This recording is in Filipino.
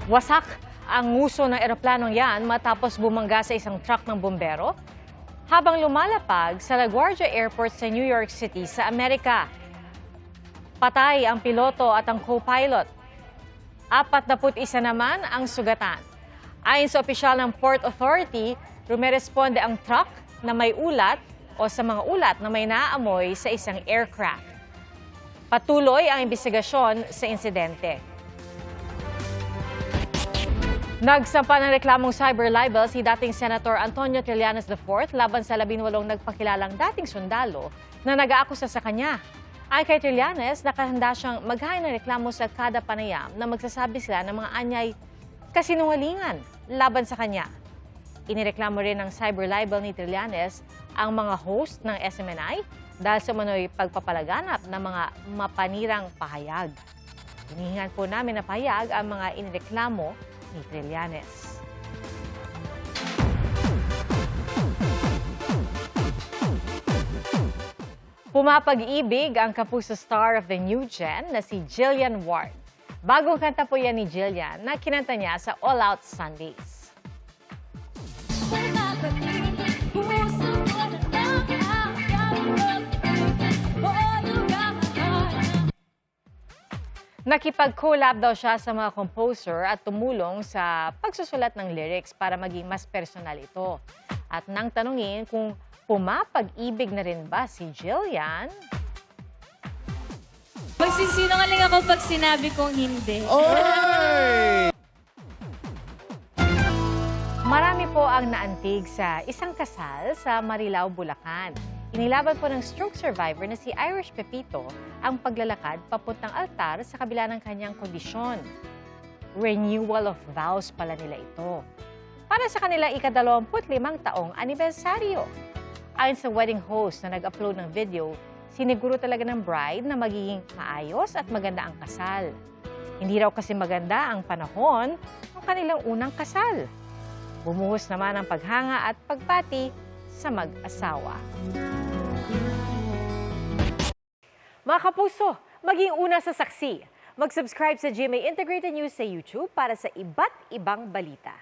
Wasak ang nguso ng eroplanong yan matapos bumangga sa isang truck ng bombero habang lumalapag sa LaGuardia Airport sa New York City sa Amerika. Patay ang piloto at ang co-pilot. 41 naman ang sugatan. Ayon sa opisyal ng Port Authority, rumeresponde ang truck na may ulat o sa mga ulat na may naamoy sa isang aircraft. Patuloy ang investigasyon sa insidente. Nagsampa ng reklamong cyber libel si dating Senator Antonio Trillanes IV laban sa 18 nagpakilalang dating sundalo na nag-aakusa sa kanya. Ay kay Trillanes, nakahanda siyang maghain ng reklamo sa kada panayam na magsasabi sila ng mga anyay kasinungalingan laban sa kanya. Inireklamo rin ng cyber libel ni Trillanes ang mga host ng SMNI dahil sa umano'y pagpapalaganap ng mga mapanirang pahayag. Hinihingan po namin na pahayag ang mga inireklamo ni Trillanes. Pumapag-ibig ang kapuso star of the new gen na si Jillian Ward. Bagong kanta po yan ni Jillian na kinanta niya sa All Out Sundays. Nakipag-collab daw siya sa mga composer at tumulong sa pagsusulat ng lyrics para maging mas personal ito. At nang tanungin kung pumapag-ibig na rin ba si Jillian, magsisinungaling ako pag sinabi kong hindi. marami po ang naantig sa isang kasal sa Marilao, Bulacan. Inilaban po ng stroke survivor na si Irish Pepito ang paglalakad papuntang altar sa kabila ng kanyang kondisyon. Renewal of vows pala nila ito. Para sa kanilang ika-25 taong anibersaryo. Ayon sa wedding host na nag-upload ng video, siniguro talaga ng bride na magiging maayos at maganda ang kasal. Hindi raw kasi maganda ang panahon ng kanilang unang kasal. Bumuhos naman ang paghanga at pagpati sa mag-asawa. Mga kapuso, maging una sa saksi. Mag-subscribe sa GMA Integrated News sa YouTube para sa iba't ibang balita.